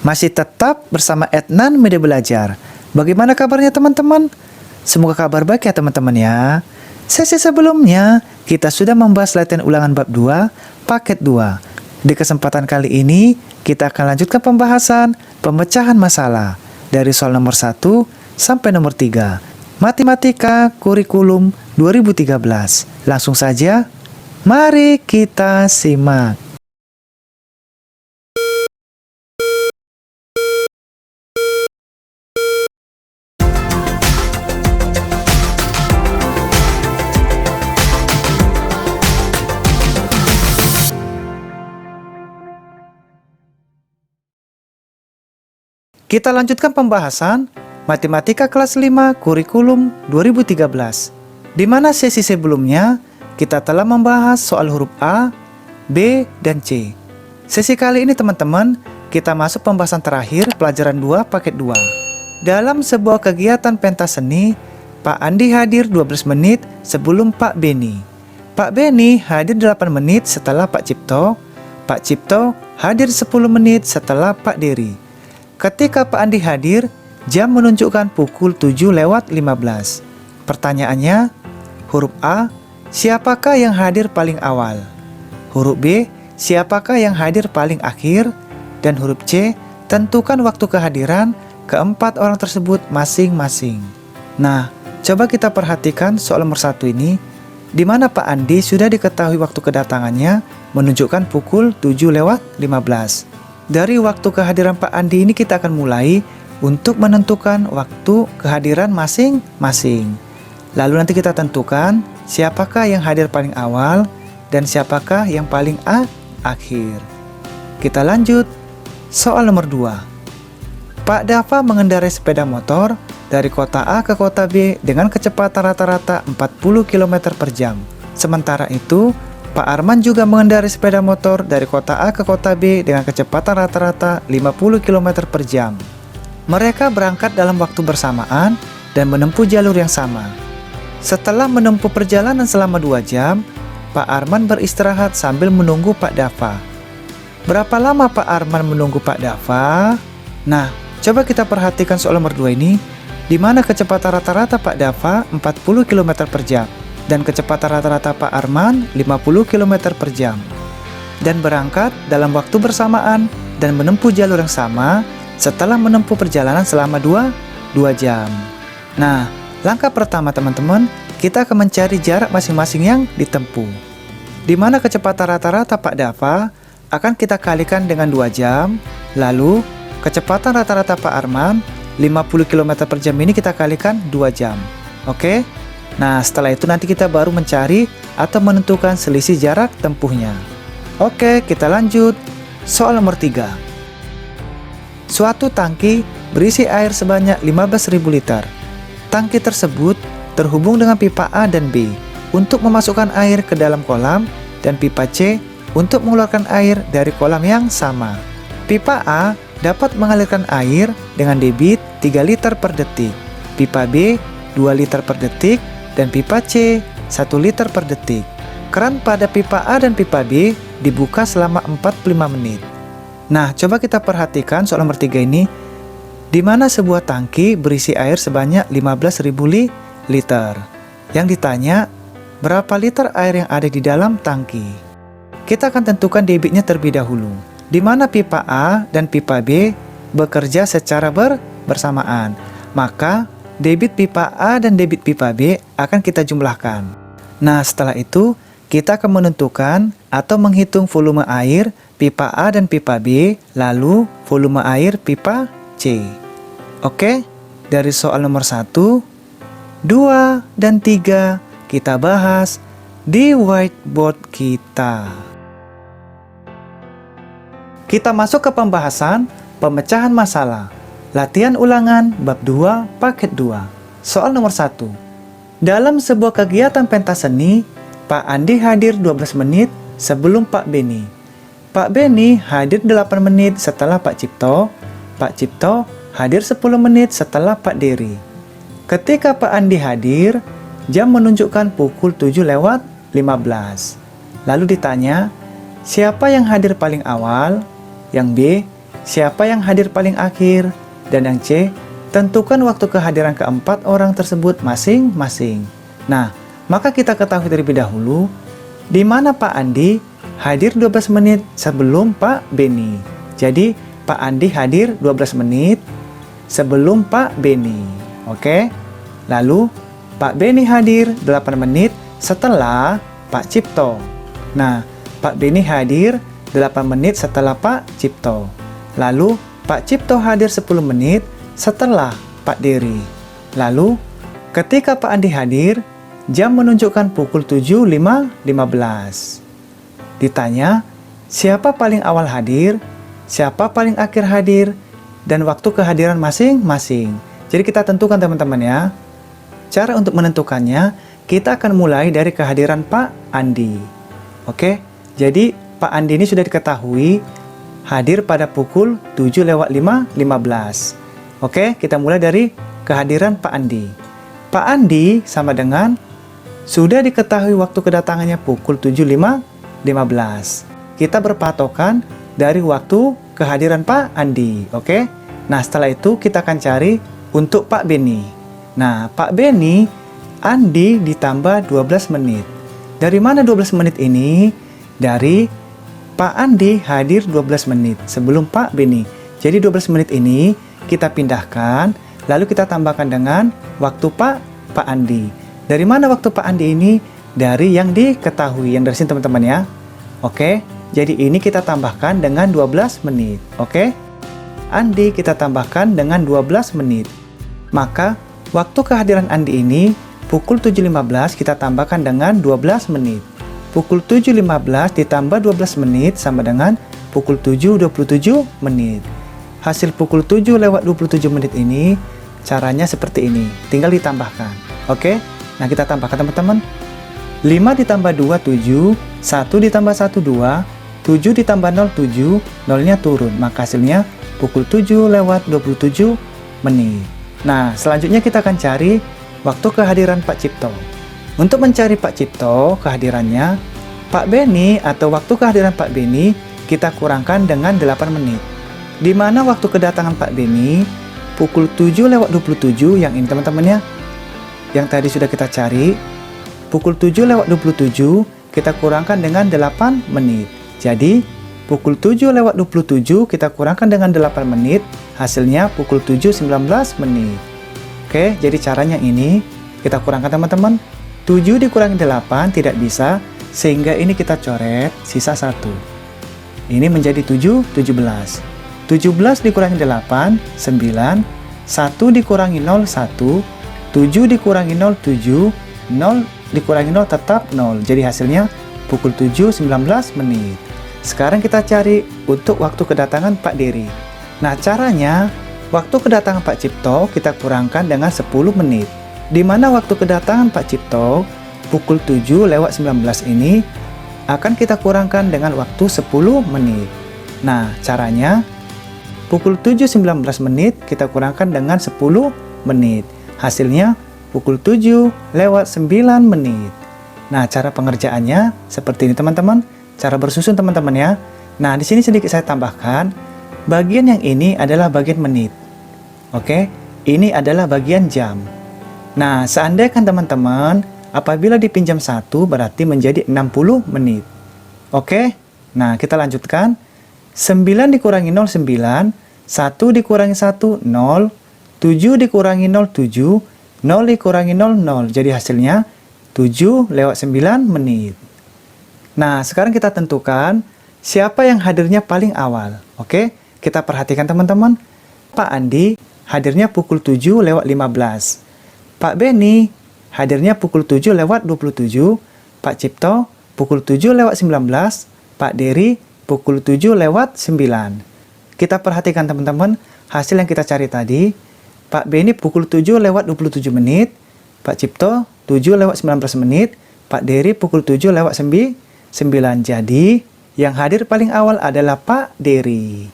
Masih tetap bersama Adnan Media Belajar. Bagaimana kabarnya teman-teman? Semoga kabar baik ya teman-teman ya. Sesi sebelumnya, kita sudah membahas latihan ulangan bab 2, paket 2. Di kesempatan kali ini, kita akan lanjutkan pembahasan pemecahan masalah dari soal nomor 1 sampai nomor 3. Matematika Kurikulum 2013. Langsung saja, mari kita simak. Kita lanjutkan pembahasan Matematika kelas 5 Kurikulum 2013. Di mana sesi sebelumnya kita telah membahas soal huruf A, B, dan C. Sesi kali ini teman-teman, kita masuk pembahasan terakhir pelajaran 2 paket 2. Dalam sebuah kegiatan pentas seni, Pak Andi hadir 12 menit sebelum Pak Beni. Pak Beni hadir 8 menit setelah Pak Cipto. Pak Cipto hadir 10 menit setelah Pak Dery. Ketika Pak Andi hadir, jam menunjukkan pukul 7:15. Pertanyaannya, huruf A, siapakah yang hadir paling awal? Huruf B, siapakah yang hadir paling akhir? Dan huruf C, tentukan waktu kehadiran keempat orang tersebut masing-masing. Nah, coba kita perhatikan soal nomor 1 ini, di mana Pak Andi sudah diketahui waktu kedatangannya menunjukkan pukul 7:15. Dari waktu kehadiran Pak Andi ini kita akan mulai untuk menentukan waktu kehadiran masing-masing. Lalu nanti kita tentukan siapakah yang hadir paling awal dan siapakah yang paling akhir. Kita lanjut. Soal nomor 2. Pak Dava mengendarai sepeda motor dari kota A ke kota B dengan kecepatan rata-rata 40 km per jam. Sementara itu, Pak Arman juga mengendarai sepeda motor dari kota A ke kota B dengan kecepatan rata-rata 50 km per jam. Mereka berangkat dalam waktu bersamaan dan menempuh jalur yang sama. Setelah menempuh perjalanan selama 2 jam, Pak Arman beristirahat sambil menunggu Pak Dava. Berapa lama Pak Arman menunggu Pak Dava? Nah, coba kita perhatikan soal nomor 2 ini, di mana kecepatan rata-rata Pak Dava 40 km per jam. Dan kecepatan rata-rata Pak Arman 50 km per jam. Dan berangkat dalam waktu bersamaan dan menempuh jalur yang sama setelah menempuh perjalanan selama 2 jam. Nah, langkah pertama teman-teman, kita akan mencari jarak masing-masing yang ditempuh. Di mana kecepatan rata-rata Pak Dava akan kita kalikan dengan 2 jam, lalu kecepatan rata-rata Pak Arman 50 km per jam ini kita kalikan 2 jam. Oke? Nah, setelah itu nanti kita baru mencari atau menentukan selisih jarak tempuhnya. Oke, kita lanjut. Soal nomor 3. Suatu tangki berisi air sebanyak 15.000 liter. Tangki tersebut terhubung dengan pipa A dan B untuk memasukkan air ke dalam kolam dan pipa C untuk mengeluarkan air dari kolam yang sama. Pipa A dapat mengalirkan air dengan debit 3 liter per detik. Pipa B 2 liter per detik. Dan pipa C 1 liter per detik. Keran pada pipa A dan pipa B dibuka selama 45 menit. Nah, coba kita perhatikan soal nomor 3 ini, di mana sebuah tangki berisi air sebanyak 15.000 liter. Yang ditanya, berapa liter air yang ada di dalam tangki? Kita akan tentukan debitnya terlebih dahulu, di mana pipa A dan pipa B bekerja secara bersamaan. Maka debit pipa A dan debit pipa B akan kita jumlahkan. Nah, setelah itu kita akan menentukan atau menghitung volume air pipa A dan pipa B, lalu volume air pipa C. Oke, dari soal nomor 1, 2, dan 3 kita bahas di whiteboard kita. Kita masuk ke pembahasan pemecahan masalah. Latihan ulangan bab 2 paket 2. Soal nomor 1. Dalam sebuah kegiatan pentas seni, Pak Andi hadir 12 menit sebelum Pak Beni. Pak Beni hadir 8 menit setelah Pak Cipto. Pak Cipto hadir 10 menit setelah Pak Dery. Ketika Pak Andi hadir, jam menunjukkan pukul 7:15. Lalu ditanya, siapa yang hadir paling awal? Yang B, siapa yang hadir paling akhir. Dan yang C, tentukan waktu kehadiran keempat orang tersebut masing-masing. Nah, maka kita ketahui terlebih dahulu, di mana Pak Andi hadir 12 menit sebelum Pak Beni. Jadi, Pak Andi hadir 12 menit sebelum Pak Beni. Oke? Lalu, Pak Beni hadir 8 menit setelah Pak Cipto. Nah, Pak Beni hadir 8 menit setelah Pak Cipto. Lalu, Pak Cipto hadir 10 menit setelah Pak Dery. Lalu, ketika Pak Andi hadir, jam menunjukkan pukul 7.15. Ditanya, siapa paling awal hadir, siapa paling akhir hadir, dan waktu kehadiran masing-masing. Jadi kita tentukan teman-teman ya. Cara untuk menentukannya, kita akan mulai dari kehadiran Pak Andi. Oke, jadi Pak Andi ini sudah diketahui hadir pada pukul 7.15. Oke, kita mulai dari kehadiran Pak Andi. Pak Andi sama dengan sudah diketahui waktu kedatangannya pukul 7.15. Kita berpatokan dari waktu kehadiran Pak Andi. Oke, nah setelah itu kita akan cari untuk Pak Beni. Nah, Pak Beni, Andi ditambah 12 menit. Dari mana 12 menit ini? Dari Pak Andi hadir 12 menit sebelum Pak Beni. Jadi 12 menit ini kita pindahkan, lalu kita tambahkan dengan waktu Pak Andi. Dari mana waktu Pak Andi ini? Dari yang diketahui, yang dari sini teman-teman ya. Oke, jadi ini kita tambahkan dengan 12 menit. Oke, Andi kita tambahkan dengan 12 menit. Maka waktu kehadiran Andi ini pukul 7.15 kita tambahkan dengan 12 menit. Pukul 7.15 ditambah 12 menit sama dengan pukul 7.27 menit. Hasil pukul 7.27 menit ini caranya seperti ini. Tinggal ditambahkan. Oke? Nah, kita tambahkan teman-teman. 5 ditambah 2, 7. 1 ditambah 1, 2. 7 ditambah 0, 7. 0-nya turun. Maka hasilnya pukul 7.27 menit. Nah, selanjutnya kita akan cari waktu kehadiran Pak Cipto. Untuk mencari Pak Cipto kehadirannya, Pak Beni atau waktu kehadiran Pak Beni kita kurangkan dengan 8 menit. Di mana waktu kedatangan Pak Beni pukul 7.27 yang ini teman-teman ya. Yang tadi sudah kita cari. Pukul 7.27 kita kurangkan dengan 8 menit. Jadi pukul 7.27 kita kurangkan dengan 8 menit. Hasilnya pukul 7.19 menit. Oke, jadi caranya ini kita kurangkan teman-teman. 7 dikurangi 8 tidak bisa, sehingga ini kita coret sisa 1. Ini menjadi 7, 17. 17 dikurangi 8, 9. 1 dikurangi 0, 1. 7 dikurangi 0, 7. 0 dikurangi 0 tetap 0. Jadi hasilnya pukul 7.19 menit. Sekarang kita cari untuk waktu kedatangan Pak Dery. Nah, caranya waktu kedatangan Pak Cipto kita kurangkan dengan 10 menit. Di mana waktu kedatangan Pak Cipto pukul 7.19 ini akan kita kurangkan dengan waktu 10 menit. Nah, caranya pukul 7.19 menit kita kurangkan dengan 10 menit. Hasilnya pukul 7.09 menit. Nah, cara pengerjaannya seperti ini teman-teman. Cara bersusun teman-teman ya. Nah, di sini sedikit saya tambahkan. Bagian yang ini adalah bagian menit. Oke, ini adalah bagian jam. Nah, seandainya teman-teman apabila dipinjam 1 berarti menjadi 60 menit. Oke, nah kita lanjutkan. 9 dikurangi 0, 9. 1 dikurangi 1, 0. 7 dikurangi 0, 7. 0 dikurangi 0, 0. Jadi hasilnya 7/9 menit. Nah, sekarang kita tentukan siapa yang hadirnya paling awal. Oke, kita perhatikan teman-teman. Pak Andi hadirnya pukul 7:15. Pak Beni hadirnya pukul 7:27. Pak Cipto pukul 7:19. Pak Dery pukul 7:09. Kita perhatikan teman-teman hasil yang kita cari tadi. Pak Beni pukul 7:27 menit. Pak Cipto 7:19 menit. Pak Dery pukul 7:09. Jadi yang hadir paling awal adalah Pak Dery.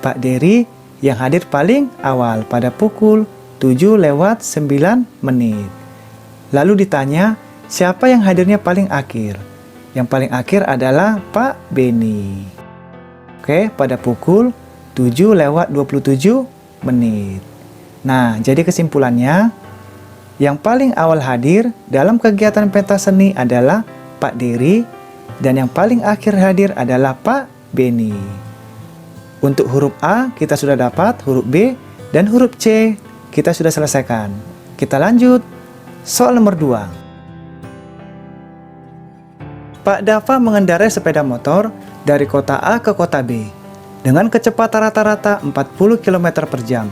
Pak Dery yang hadir paling awal pada pukul 7:09 menit. Lalu ditanya, siapa yang hadirnya paling akhir? Yang paling akhir adalah Pak Beni. Oke, pada pukul 7:27 menit. Nah, jadi kesimpulannya, yang paling awal hadir dalam kegiatan pentas seni adalah Pak Dery, dan yang paling akhir hadir adalah Pak Beni. Untuk huruf A kita sudah dapat, huruf B dan huruf C kita sudah selesaikan. Kita lanjut, soal nomor 2. Pak Dava mengendarai sepeda motor dari kota A ke kota B dengan kecepatan rata-rata 40 km per jam.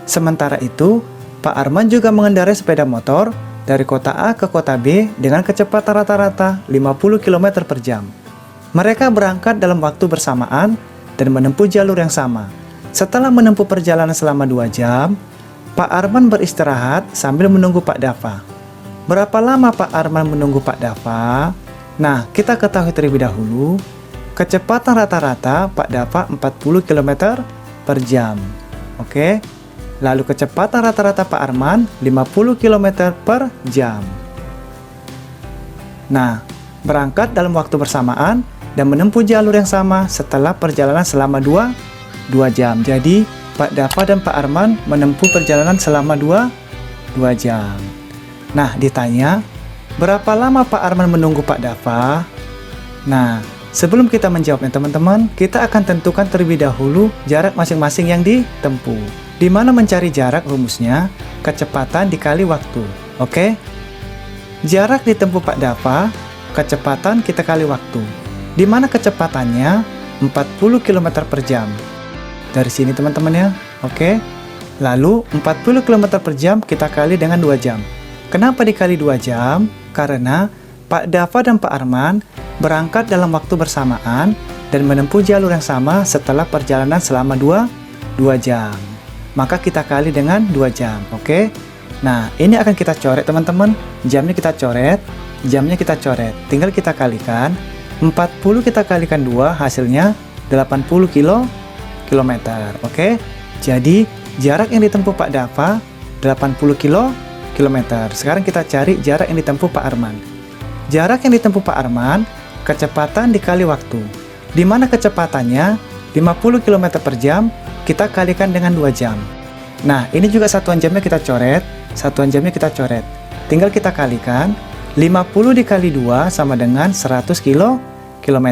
Sementara itu, Pak Arman juga mengendarai sepeda motor dari kota A ke kota B dengan kecepatan rata-rata 50 km per jam. Mereka berangkat dalam waktu bersamaan dan menempuh jalur yang sama. Setelah menempuh perjalanan selama 2 jam, Pak Arman beristirahat sambil menunggu Pak Dava. Berapa lama Pak Arman menunggu Pak Dava? Nah, kita ketahui terlebih dahulu, kecepatan rata-rata Pak Dava 40 km per jam. Oke. Lalu kecepatan rata-rata Pak Arman 50 km per jam. Nah, berangkat dalam waktu bersamaan dan menempuh jalur yang sama setelah perjalanan selama 2 jam. Jadi, Pak Dava dan Pak Arman menempuh perjalanan selama 2 jam. Nah, ditanya, berapa lama Pak Arman menunggu Pak Dava? Nah, sebelum kita menjawabnya teman-teman, kita akan tentukan terlebih dahulu jarak masing-masing yang ditempuh. Di mana mencari jarak rumusnya, kecepatan dikali waktu. Oke? Jarak ditempuh Pak Dava, kecepatan kita kali waktu. Di mana kecepatannya 40 km per jam. Dari sini teman-teman ya. Oke? Lalu 40 km per jam kita kali dengan 2 jam. Kenapa dikali 2 jam? Karena Pak Dava dan Pak Arman berangkat dalam waktu bersamaan dan menempuh jalur yang sama setelah perjalanan selama 2 jam. Maka kita kali dengan 2 jam, oke? Nah, ini akan kita coret teman-teman. Jamnya kita coret, jamnya kita coret. Tinggal kita kalikan. 40 kita kalikan 2, hasilnya 80 km, oke? Jadi, jarak yang ditempuh Pak Dava 80 km. Sekarang kita cari jarak yang ditempuh Pak Arman. Jarak yang ditempuh Pak Arman, kecepatan dikali waktu. Di mana kecepatannya 50 km per jam, kita kalikan dengan 2 jam. Nah, ini juga satuan jamnya kita coret, satuan jamnya kita coret. Tinggal kita kalikan, 50 dikali 2 sama dengan 100 km.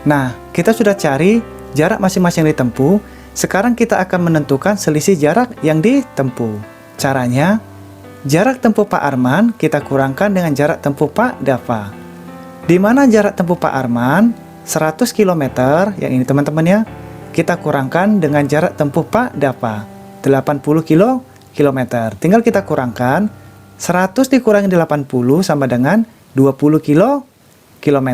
Nah, kita sudah cari jarak masing-masing yang ditempuh. Sekarang kita akan menentukan selisih jarak yang ditempuh. Caranya, jarak tempuh Pak Arman kita kurangkan dengan jarak tempuh Pak Dava. Di mana jarak tempuh Pak Arman 100 km, yang ini teman-teman ya, kita kurangkan dengan jarak tempuh Pak Dava 80 km. Tinggal kita kurangkan, 100 dikurangi 80 sama dengan 20 km.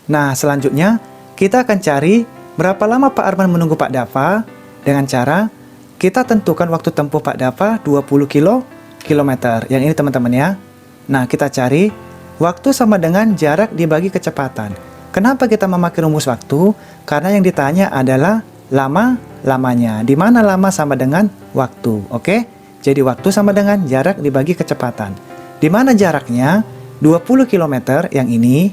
Nah, selanjutnya kita akan cari berapa lama Pak Arman menunggu Pak Dava dengan cara kita tentukan waktu tempuh Pak Dava 20 km. Yang ini teman-teman ya. Nah, kita cari waktu sama dengan jarak dibagi kecepatan. Kenapa kita memakai rumus waktu? Karena yang ditanya adalah lamanya. Di mana lama sama dengan waktu, oke? Jadi waktu sama dengan jarak dibagi kecepatan. Di mana jaraknya 20 km yang ini.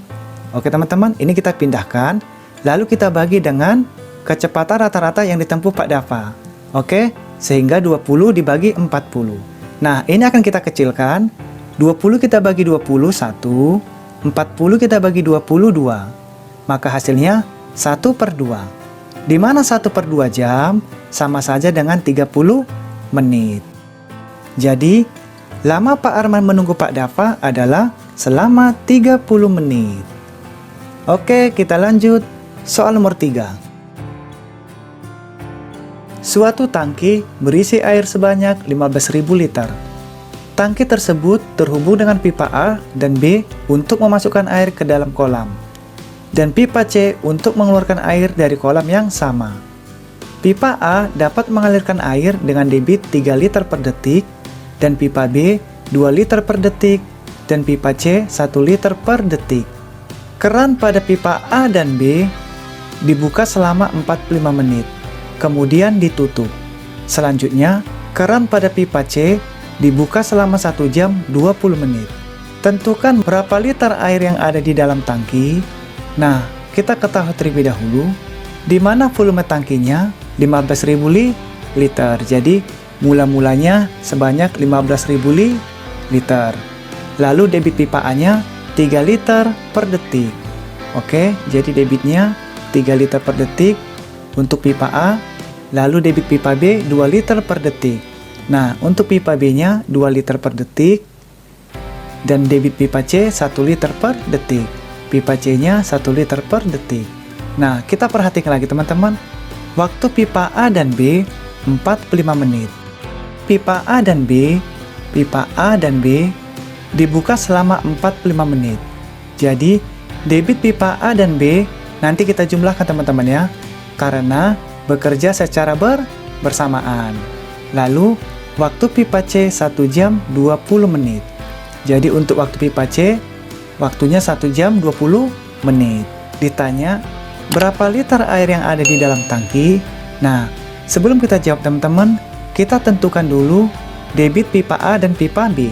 Oke teman-teman, ini kita pindahkan. Lalu kita bagi dengan kecepatan rata-rata yang ditempuh Pak Dava. Oke? Sehingga 20 dibagi 40. Nah, ini akan kita kecilkan. 20 kita bagi 20, 1. 40 kita bagi 20, 2. Maka hasilnya 1/2. Di mana 1/2 jam sama saja dengan 30 menit. Jadi, lama Pak Arman menunggu Pak Dava adalah selama 30 menit. Oke, kita lanjut. Soal nomor 3. Suatu tangki berisi air sebanyak 15.000 liter. Tangki tersebut terhubung dengan pipa A dan B untuk memasukkan air ke dalam kolam, dan pipa C untuk mengeluarkan air dari kolam yang sama. Pipa A dapat mengalirkan air dengan debit 3 liter per detik, dan pipa B 2 liter per detik, dan pipa C 1 liter per detik. Keran pada pipa A dan B dibuka selama 45 menit, kemudian ditutup. Selanjutnya, keran pada pipa C dibuka selama 1 jam 20 menit. Tentukan berapa liter air yang ada di dalam tangki. Nah, kita ketahui terlebih dahulu, di mana volume tangkinya 15.000 liter. Jadi mula-mulanya sebanyak 15.000 liter. Lalu debit pipa A-nya 3 liter per detik. Oke, jadi debitnya 3 liter per detik untuk pipa A. Lalu debit pipa B 2 liter per detik. Nah, untuk pipa B-nya 2 liter per detik. Dan debit pipa C 1 liter per detik. Pipa C-nya 1 liter per detik. Nah, kita perhatikan lagi teman-teman. Waktu pipa A dan B 45 menit. Pipa A dan B dibuka selama 45 menit. Jadi, debit pipa A dan B nanti kita jumlahkan teman-teman ya, karena bekerja secara bersamaan. Lalu, waktu pipa C 1 jam 20 menit. Jadi, untuk waktu pipa C, waktunya 1 jam 20 menit. Ditanya, berapa liter air yang ada di dalam tangki? Nah, sebelum kita jawab teman-teman, kita tentukan dulu debit pipa A dan pipa B.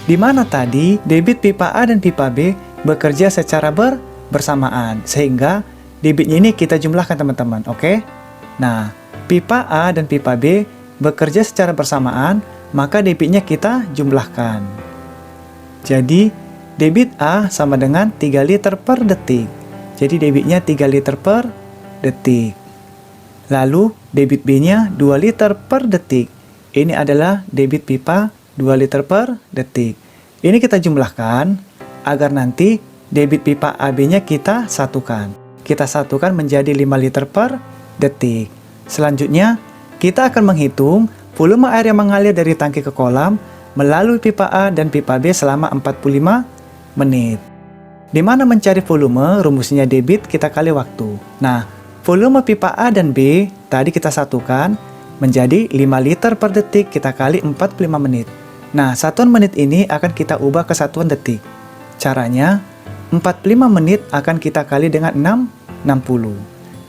Di mana tadi debit pipa A dan pipa B bekerja secara bersamaan, sehingga debitnya ini kita jumlahkan teman-teman, oke? Nah, pipa A dan pipa B bekerja secara bersamaan, maka debitnya kita jumlahkan. Jadi, debit A sama dengan 3 liter per detik. Jadi, debitnya 3 liter per detik. Lalu, debit B-nya 2 liter per detik. Ini adalah debit pipa 2 liter per detik. Ini kita jumlahkan agar nanti debit pipa AB-nya kita satukan. Kita satukan menjadi 5 liter per detik. Selanjutnya, kita akan menghitung volume air yang mengalir dari tangki ke kolam melalui pipa A dan pipa B selama 45 menit. Di mana mencari volume, rumusnya debit kita kali waktu. Nah, volume pipa A dan B tadi kita satukan menjadi 5 liter per detik kita kali 45 menit. Nah, satuan menit ini akan kita ubah ke satuan detik. Caranya, 45 menit akan kita kali dengan 60.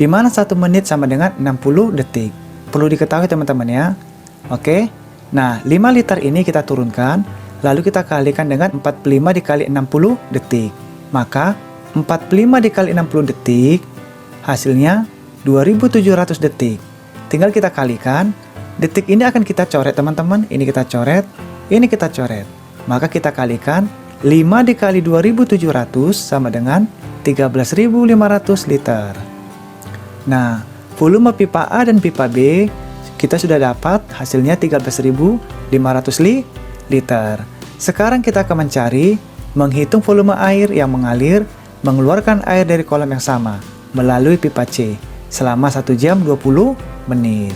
Di mana 1 menit sama dengan 60 detik. Perlu diketahui teman-teman ya. Oke. Nah, 5 liter ini kita turunkan, lalu kita kalikan dengan 45 dikali 60 detik. Maka, 45 dikali 60 detik, hasilnya 2700 detik. Tinggal kita kalikan, detik ini akan kita coret teman-teman, ini kita coret, ini kita coret. Maka kita kalikan, 5 dikali 2700 sama dengan 13.500 liter. Nah, volume pipa A dan pipa B, kita sudah dapat hasilnya 13.500 liter. Sekarang kita akan mencari, menghitung volume air yang mengalir, mengeluarkan air dari kolam yang sama, melalui pipa C, selama 1 jam 20 menit.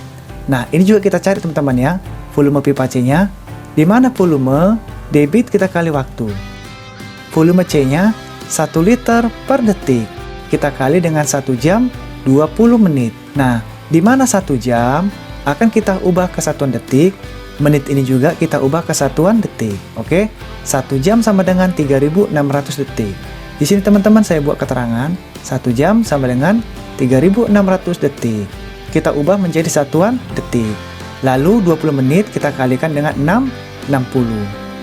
Nah, ini juga kita cari teman-teman ya, volume pipa C-nya, di mana volume debit kita kali waktu. Volume C-nya 1 liter per detik, kita kali dengan 1 jam 20 menit. Nah, di mana 1 jam akan kita ubah ke satuan detik, menit ini juga kita ubah ke satuan detik. Oke, 1 jam sama dengan 3.600 detik. Di sini teman-teman saya buat keterangan, 1 jam sama dengan 3.600 detik. Kita ubah menjadi satuan detik. Lalu 20 menit kita kalikan dengan 60.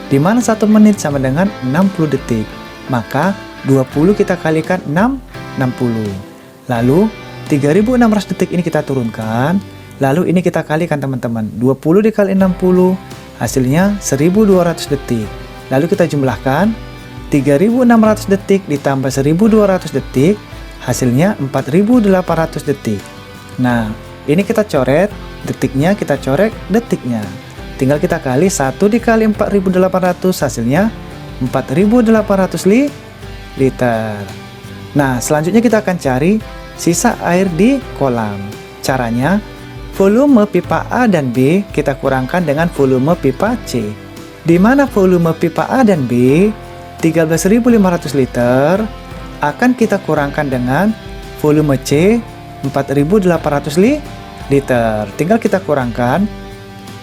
Di mana 1 menit sama dengan 60 detik. Maka 20 kita kalikan 60. Lalu 3.600 detik ini kita turunkan. Lalu ini kita kalikan teman-teman. 20 dikali 60 hasilnya 1.200 detik. Lalu kita jumlahkan 3.600 detik ditambah 1.200 detik, hasilnya 4.800 detik. Nah, ini kita coret detiknya, kita coret detiknya. Tinggal kita kali 1 dikali 4.800, hasilnya 4.800 liter. Nah, selanjutnya kita akan cari sisa air di kolam. Caranya, volume pipa A dan B kita kurangkan dengan volume pipa C. Di mana volume pipa A dan B 13.500 liter akan kita kurangkan dengan volume C 4.800 liter. Tinggal kita kurangkan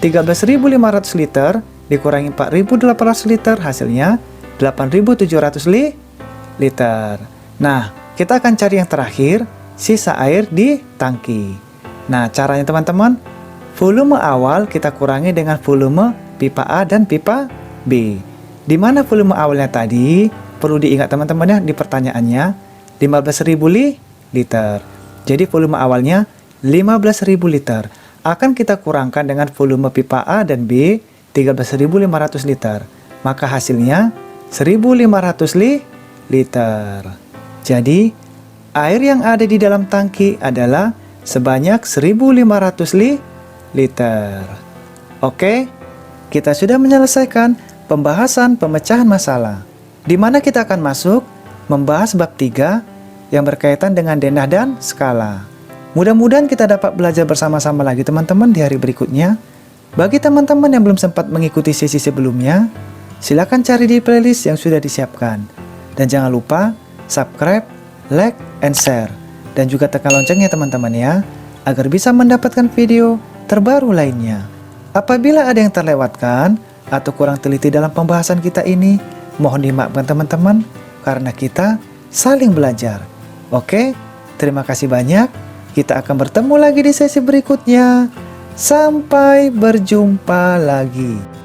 13.500 liter dikurangi 4.800 liter, hasilnya 8.700 liter. Nah, kita akan cari yang terakhir, sisa air di tangki. Nah, caranya teman-teman, volume awal kita kurangi dengan volume pipa A dan pipa B. Di mana volume awalnya tadi, perlu diingat teman-teman ya di pertanyaannya, 15.000 liter. Jadi volume awalnya 15.000 liter. Akan kita kurangkan dengan volume pipa A dan B 13.500 liter. Maka hasilnya 1.500 liter. Jadi air yang ada di dalam tangki adalah sebanyak 1.500 liter. Oke, kita sudah menyelesaikan pembahasan pemecahan masalah, di mana kita akan masuk membahas bab 3 yang berkaitan dengan denah dan skala. Mudah-mudahan kita dapat belajar bersama-sama lagi teman-teman di hari berikutnya. Bagi teman-teman yang belum sempat mengikuti sesi sebelumnya, silakan cari di playlist yang sudah disiapkan. Dan jangan lupa subscribe, like, and share. Dan juga tekan loncengnya teman-teman ya, agar bisa mendapatkan video terbaru lainnya. Apabila ada yang terlewatkan atau kurang teliti dalam pembahasan kita ini, mohon dimaafkan teman-teman, karena kita saling belajar. Oke, terima kasih banyak. Kita akan bertemu lagi di sesi berikutnya. Sampai berjumpa lagi.